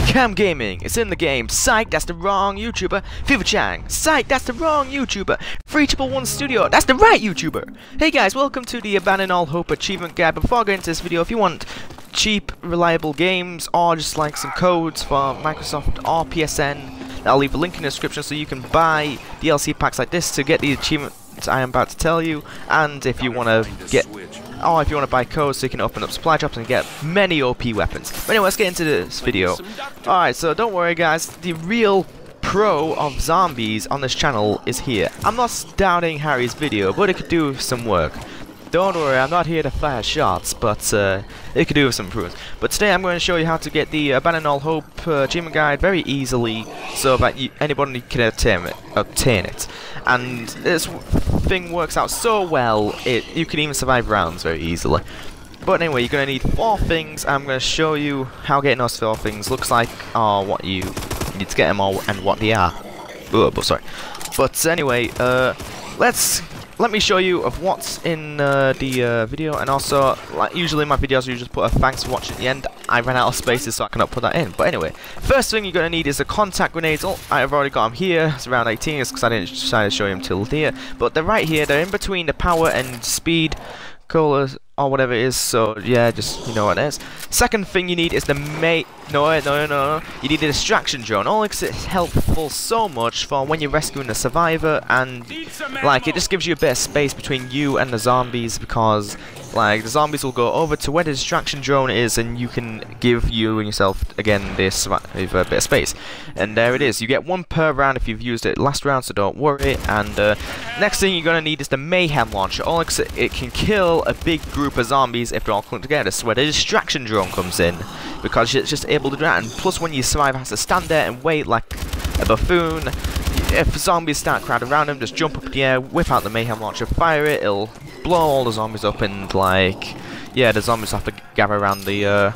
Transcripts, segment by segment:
Cam Gaming, it's in the game. Psych, that's the wrong YouTuber. Fever Chang, psych, that's the wrong YouTuber. 311 Studio, that's the right YouTuber. Hey guys, welcome to the Abandon All Hope Achievement Guide. Before I go into this video, if you want cheap, reliable games, or just like some codes for Microsoft or PSN, I'll leave a link in the description so you can buy DLC packs like this to get the achievements I am about to tell you. And if you want to get, or if you want to buy codes so you can open up supply drops and get many OP weapons. But anyway, let's get into this video. Alright, so don't worry guys, the real pro of zombies on this channel is here. I'm not doubting Harry's video, but it could do some work. Don't worry, I'm not here to fire shots, but it could do some improvements. But today I'm going to show you how to get the Abandon All Hope achievement guide very easily, so that anybody can obtain it. And this thing works out so well, you can even survive rounds very easily. But anyway, you're going to need 4 things. I'm going to show you how getting those 4 things looks like, or what you need to get them all, and what they are. Oh, sorry. But anyway, let me show you of what's in the video, and also, like usually my videos you just put a thanks for watching at the end. I ran out of spaces so I cannot put that in. But anyway, first thing you're going to need is the contact grenades. Oh, I've already got them here. It's around 18, it's because I didn't decide to show you them till here. But they're right here, they're in between the power and speed colors or whatever it is, so yeah, just you know what it is. Second thing you need is the no, you need the distraction drone, only because it's helpful so much for when you're rescuing a survivor, and like it just gives you a bit of space between you and the zombies, because like the zombies will go over to where the distraction drone is, and you can give you and yourself again this a bit of space. And there it is. You get 1 per round if you've used it last round, so don't worry. And next thing you're gonna need is the mayhem launcher, only because it can kill a big group of zombies if they're all clumped together. So where the distraction drone comes in, because it's just able to do that. And plus, when your survivor has to stand there and wait like a buffoon, if zombies start crowding around him, just jump up in the air, whip out the mayhem launcher, fire it, it'll blow all the zombies up, and like, yeah, the zombies have to gather around the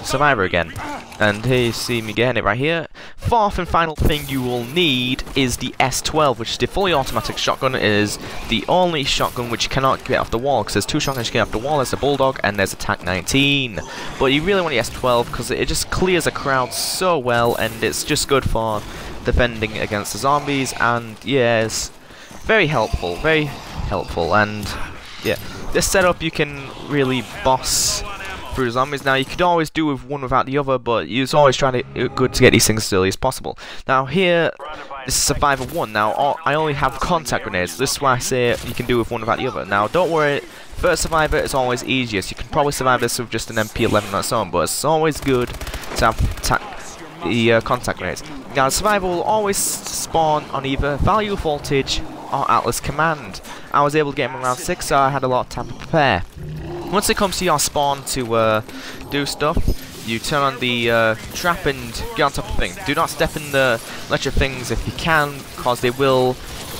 survivor again. And here you see me getting it right here. 4th and final thing you will need is the S12, which is the fully automatic shotgun. It is the only shotgun which you cannot get off the wall, because there's 2 shotguns you can get off the wall. There's the Bulldog and there's a TAC 19. But you really want the S12 because it just clears a crowd so well, and it's just good for defending against the zombies. And yeah, it's very helpful, and yeah, this setup you can really boss through the zombies. Now you could always do with one without the other, but it's always trying to good to get these things as early as possible. Now here, this is Survivor 1. Now I only have contact grenades. This is why I say you can do with one without the other. Now don't worry, first Survivor is always easiest. You can probably survive this with just an MP11 on its own, but it's always good to have the contact grenades. Now Survivor will always spawn on either Value Voltage or Atlas Command. I was able to get him around 6, so I had a lot of time to prepare. Once it comes to your spawn to do stuff, you turn on the trap and get on top of the thing. Do not step in the electric things if you can, because they will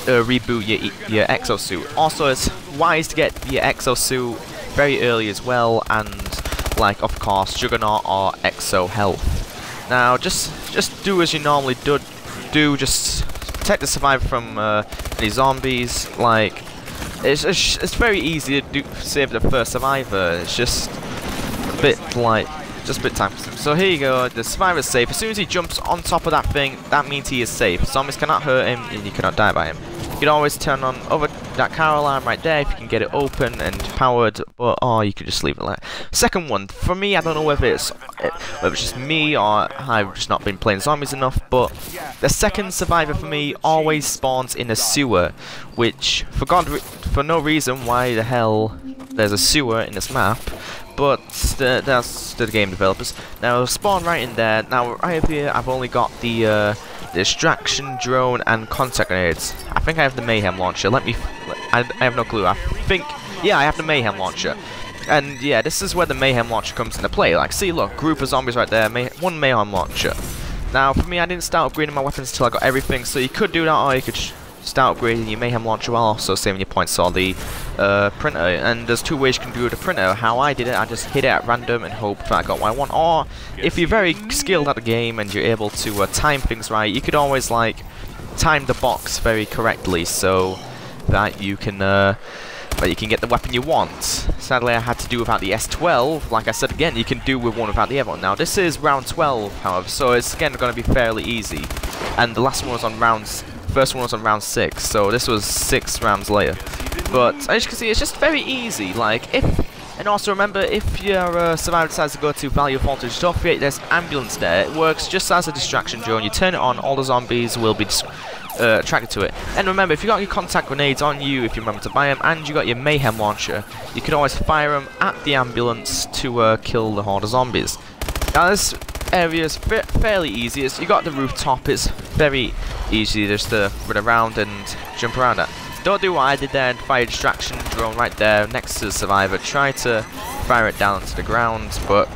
reboot your exosuit. Also, it's wise to get your exosuit very early as well, and like of course Juggernaut or Exo Health. Now just do as you normally do. Just protect the survivor from any zombies. Like it's very easy to save the first survivor. It's just a bit time consuming. So here you go, the survivor's safe. As soon as he jumps on top of that thing, that means he is safe. Zombies cannot hurt him, and you cannot die by him. You can always turn on over that car alarm right there if you can get it open and powered, or you could just leave it like that. Second one, for me, I don't know whether it's just me or I've just not been playing zombies enough, but the second survivor for me always spawns in a sewer, which for no reason why the hell there's a sewer in this map, but that's the game developers. Now spawn right in there. Now right up here I've only got the distraction drone and contact grenades. I think I have the mayhem launcher. I have no clue. I think, yeah, I have the mayhem launcher. And yeah, this is where the mayhem launcher comes into play. Like, see, look, group of zombies right there, 1 mayhem launcher. Now, for me, I didn't start upgrading my weapons until I got everything, so you could do that, or you could start upgrading your mayhem launcher while also saving your points on the printer. And there's 2 ways you can do the printer. How I did it, I just hit it at random and hope that I got what I want. Or if you're very skilled at the game and you're able to time things right, you could always like time the box very correctly so that you can but you can get the weapon you want. Sadly, I had to do without the S12. Like I said again, you can do with one without the other one. Now, this is round 12, however, so it's again going to be fairly easy. And the last one was on first one was on round 6, so this was 6 rounds later. But as you can see, it's just very easy. Like, and also remember, if your survivor decides to go to value voltage, don't forget there's ambulance there. It works just as a distraction drone. You turn it on, all the zombies will be attracted to it. And remember, if you got your contact grenades on you, if you remember to buy them, and you got your mayhem launcher, you can always fire them at the ambulance to kill the horde of zombies. Now this area is fairly easy. You got the rooftop. It's very easy just to run around and jump around at. Don't do what I did there and fire a distraction drone right there next to the survivor. Try to fire it down to the ground, but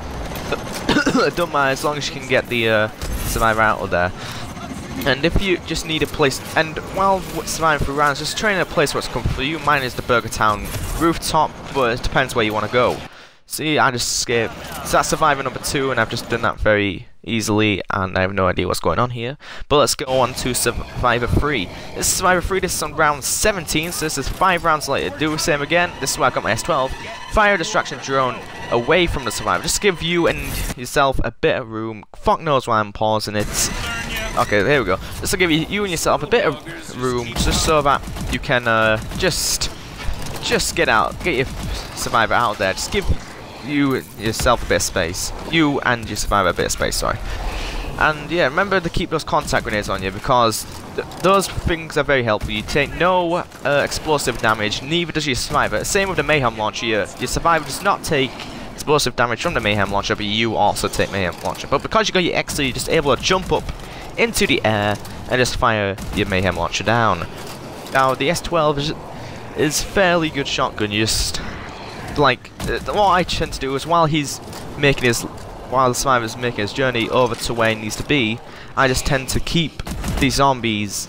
don't mind as long as you can get the survivor out of there. And if you just need a place, and while surviving through rounds, just try in a place where it's comfortable for you. Mine is the Burger Town rooftop, but it depends where you want to go. See, I just escaped. So that's survivor number 2, and I've just done that very easily, and I have no idea what's going on here. But let's go on to survivor 3. This is survivor 3, this is on round 17, so this is 5 rounds later. Do the same again. This is where I got my S12. Fire a distraction drone away from the survivor. Just give you and yourself a bit of room. Fuck knows why I'm pausing it. Okay, there we go. This will give you and yourself a bit of room, just so that you can just get your survivor out there. Just give you and yourself a bit of space. You and your survivor a bit of space, sorry. And yeah, remember to keep those contact grenades on you, because those things are very helpful. You take no explosive damage, neither does your survivor. Same with the mayhem launcher. Your survivor does not take explosive damage from the mayhem launcher, but you also take mayhem launcher. But because you got your extra, you're just able to jump up into the air and just fire your mayhem launcher down. Now the S12 is fairly good shotgun. You just like what I tend to do is while the survivor's making his journey over to where he needs to be, I just tend to keep the zombies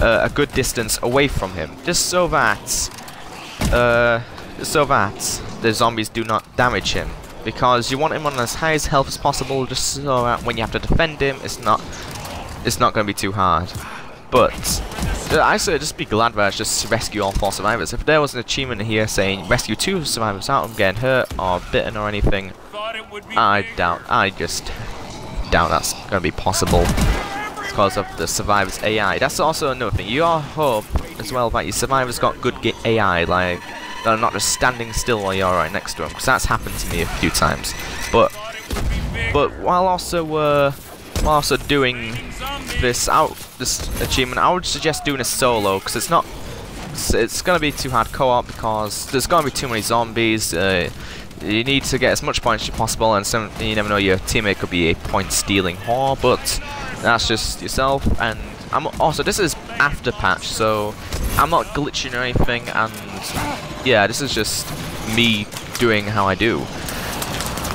a good distance away from him, just so that the zombies do not damage him. Because you want him on as high as health as possible, just so that when you have to defend him, it's not going to be too hard. But I say just be glad that I just rescue all 4 survivors. If there was an achievement here saying rescue 2 survivors without them getting hurt or bitten or anything, I just doubt that's going to be possible because of the survivors' AI. That's also another thing. You all hope as well that your survivors got good AI, like they're not just standing still while you're right next to them, because that's happened to me a few times. But while also doing this achievement, I would suggest doing a solo, because it's gonna be too hard co-op, because there's gonna be too many zombies. You need to get as much points as possible, and you never know, your teammate could be a point-stealing whore, but that's just yourself. And this is after patch, so I'm not glitching or anything, and yeah, this is just me doing how I do.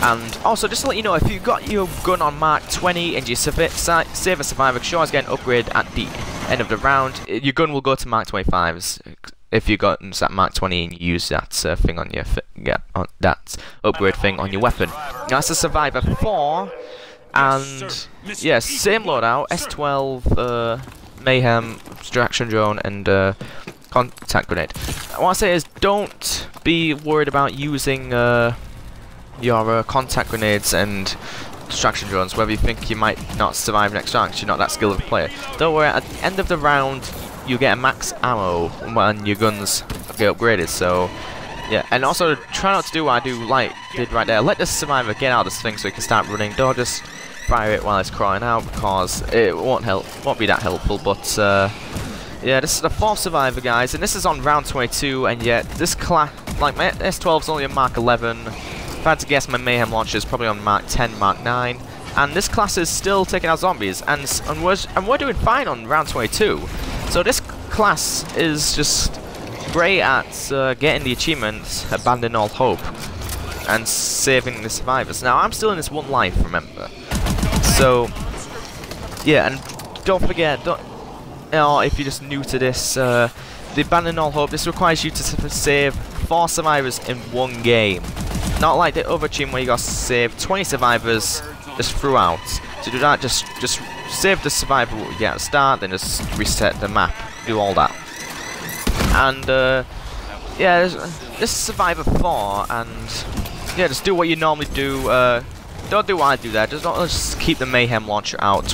And also, just to let you know, if you got your gun on Mark 20 and you save a survivor, sure as get an upgrade at the end of the round, your gun will go to Mark 25s. If you got at Mark 20 and you use that thing on your that upgrade thing on your weapon. Now, that's a survivor 4, and yeah, same loadout: S12, mayhem, distraction drone, and contact grenade. What I say is, don't be worried about using your contact grenades and distraction drones, whether you think you might not survive next round because you're not that skilled of a player. Don't worry, at the end of the round you get a max ammo when your guns get upgraded, so yeah. And also try not to do what I did right there. Let the survivor get out of this thing so he can start running. Don't just fire it while it's crying out, because it won't be that helpful. But yeah, this is the 4th survivor, guys, and this is on round 22, and yet this class, like my S12 is only on Mark 11. If I had to guess, my mayhem launcher is probably on Mark 10, Mark 9, and this class is still taking out zombies, and we're doing fine on round 22. So this class is just great at getting the achievements, Abandon All Hope, and saving the survivors. Now, I'm still in this 1 life, remember. So, yeah, and don't forget, if you're just new to this, the Abandon All Hope, this requires you to save 4 survivors in 1 game. Not like the other achievement where you gotta save 20 survivors just throughout. To do that, just save the survivor what you get at the start, then just reset the map, do all that. And yeah, this is Survivor 4, and yeah, just do what you normally do. Don't do what I do there. Just keep the Mayhem launcher out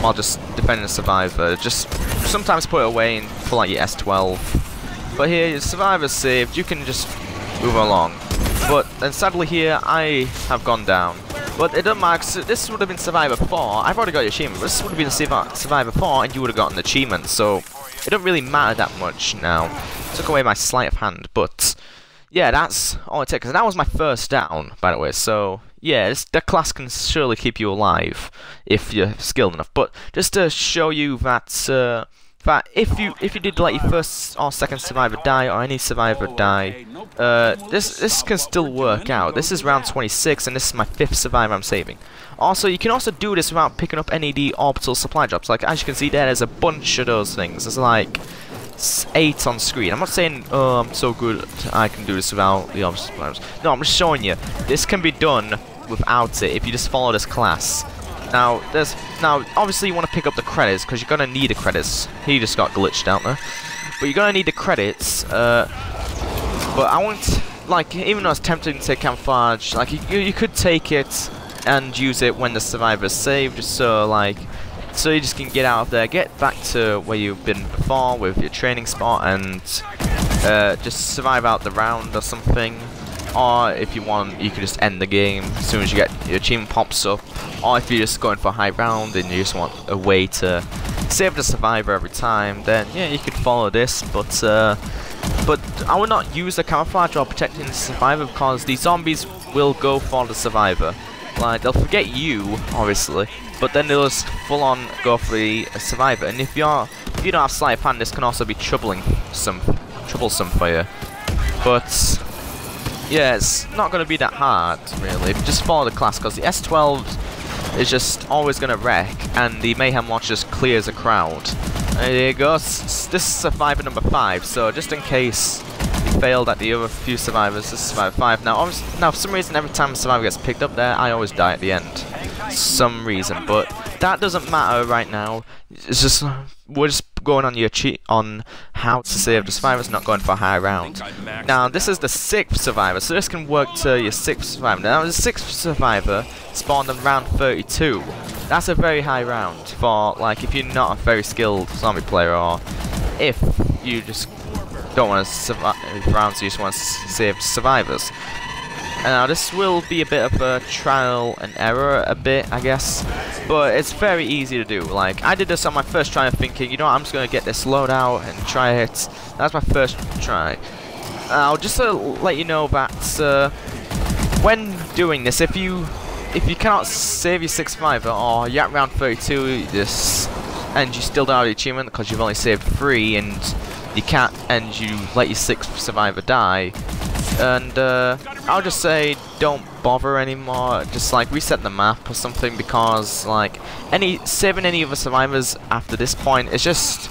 while just defending the Survivor. Just sometimes put it away and pull out your S12. But here, your Survivor's saved. You can just move along. But then sadly here, I have gone down. But it doesn't matter, 'cause this would have been Survivor 4. I've already got your achievement, but this would have been Survivor 4 and you would have gotten the achievement. So it don't really matter that much now. Took away my sleight of hand, but yeah, that's all it takes. And that was my first down, by the way. So yeah, the class can surely keep you alive if you're skilled enough. But just to show you that if you did let your first or second survivor die, or any survivor die, this can still work out. This is round 26, and this is my 5th survivor I'm saving. Also, you can also do this without picking up any of the orbital supply drops. Like, as you can see there's a bunch of those things. There's like 8 on screen. I'm not saying, oh, I'm so good I can do this without the orbital supply drops. No, I'm just showing you. This can be done without it if you just follow this class. Now, obviously you want to pick up the credits, because you're going to need the credits. He just got glitched out there. But you're going to need the credits, but I want, like, even though it's tempting to take camouflage, like, you could take it and use it when the survivor's saved, just so you just can get out of there, get back to where you've been before with your training spot, and just survive out the round or something. Or if you want, you can just end the game as soon as you get your achievement pops up. Or if you're just going for a high round and you just want a way to save the survivor every time, then yeah, you could follow this. But I would not use the camouflage or protecting the survivor, because these zombies will go for the survivor. Like, they'll forget you, obviously, but then they'll just full on go for the survivor. And if you don't have sleight of hand, this can also be troublesome for you. But yeah, it's not going to be that hard, really. Just follow the class, because the S12 is just always going to wreck, and the Mayhem Launcher just clears a crowd. And there you go. This is survivor number 5, so just in case you failed at the other few survivors, this is survivor 5. Now, for some reason, every time a survivor gets picked up there, I always die at the end. Some reason, but that doesn't matter right now. It's just, we're just going on how to save the survivors, not going for a high round. Now, this is the 6th survivor, so this can work to your 6th survivor. Now, the 6th survivor spawned on round 32. That's a very high round for, like, if you're not a very skilled zombie player, or if you just don't want to survive rounds, you just want to save survivors. Now, this will be a bit of a trial and error, a bit, I guess, but it's very easy to do. Like, I did this on my first try, thinking, you know what, I'm just going to get this loadout and try it. That's my first try. Now, just to let you know that when doing this, if you cannot save your 6th survivor, or you're at round 32, and you still don't have the achievement because you've only saved 3, and you can't, and you let your 6th survivor die, and I'll just say don't bother anymore. Just like reset the map or something, because like saving any other survivors after this point, it's just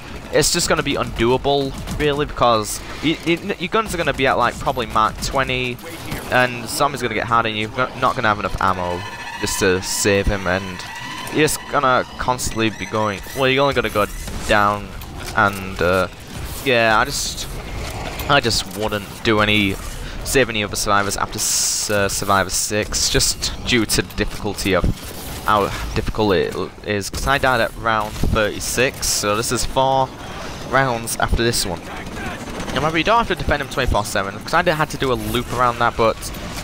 going to be undoable, really, because your guns are going to be at like probably Mark 20, and zombies are going to get harder, and you're not going to have enough ammo just to save him, and you're just going to constantly be going. Well, you're only going to go down, and yeah, I just wouldn't save any other survivors after Survivor 6, just due to the difficulty of how difficult it is, because I died at round 36, so this is 4 rounds after this one. Now, remember, you don't have to defend him 24/7, because I had to do a loop around that, but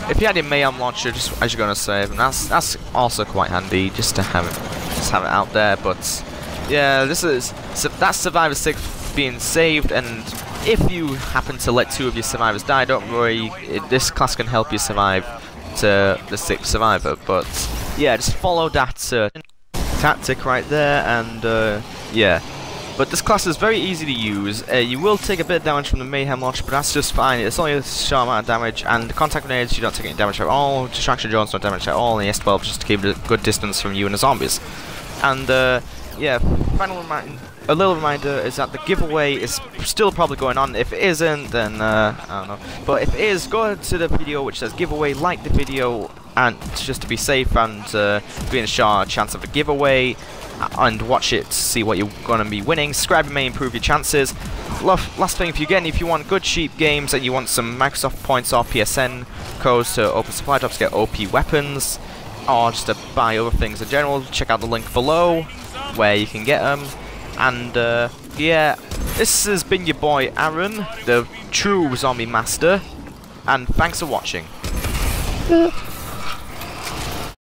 if you had your Mayhem Launcher, just as you're going to save, and that's also quite handy, just to have it out there. But yeah, that's Survivor 6 being saved, and if you happen to let 2 of your survivors die, don't worry, this class can help you survive to the 6th survivor. But yeah, just follow that tactic right there, and yeah. But this class is very easy to use. You will take a bit of damage from the Mayhem Launcher, but that's just fine. It's only a short amount of damage, and the contact grenades, you don't take any damage at all. Distraction drones don't damage at all, and the S12 just to keep a good distance from you and the zombies. And yeah, a little reminder is that the giveaway is still probably going on. If it isn't, then I don't know. But if it is, go to the video which says giveaway, like the video, and just to be safe and be in a short chance of a giveaway, and watch it to see what you're going to be winning. Subscribe may improve your chances. last thing, if you want good cheap games and you want some Microsoft points or PSN codes to open supply drops, get OP weapons, or just to buy other things in general, check out the link below where you can get them. And yeah, this has been your boy Aaron, the true zombie master, and thanks for watching.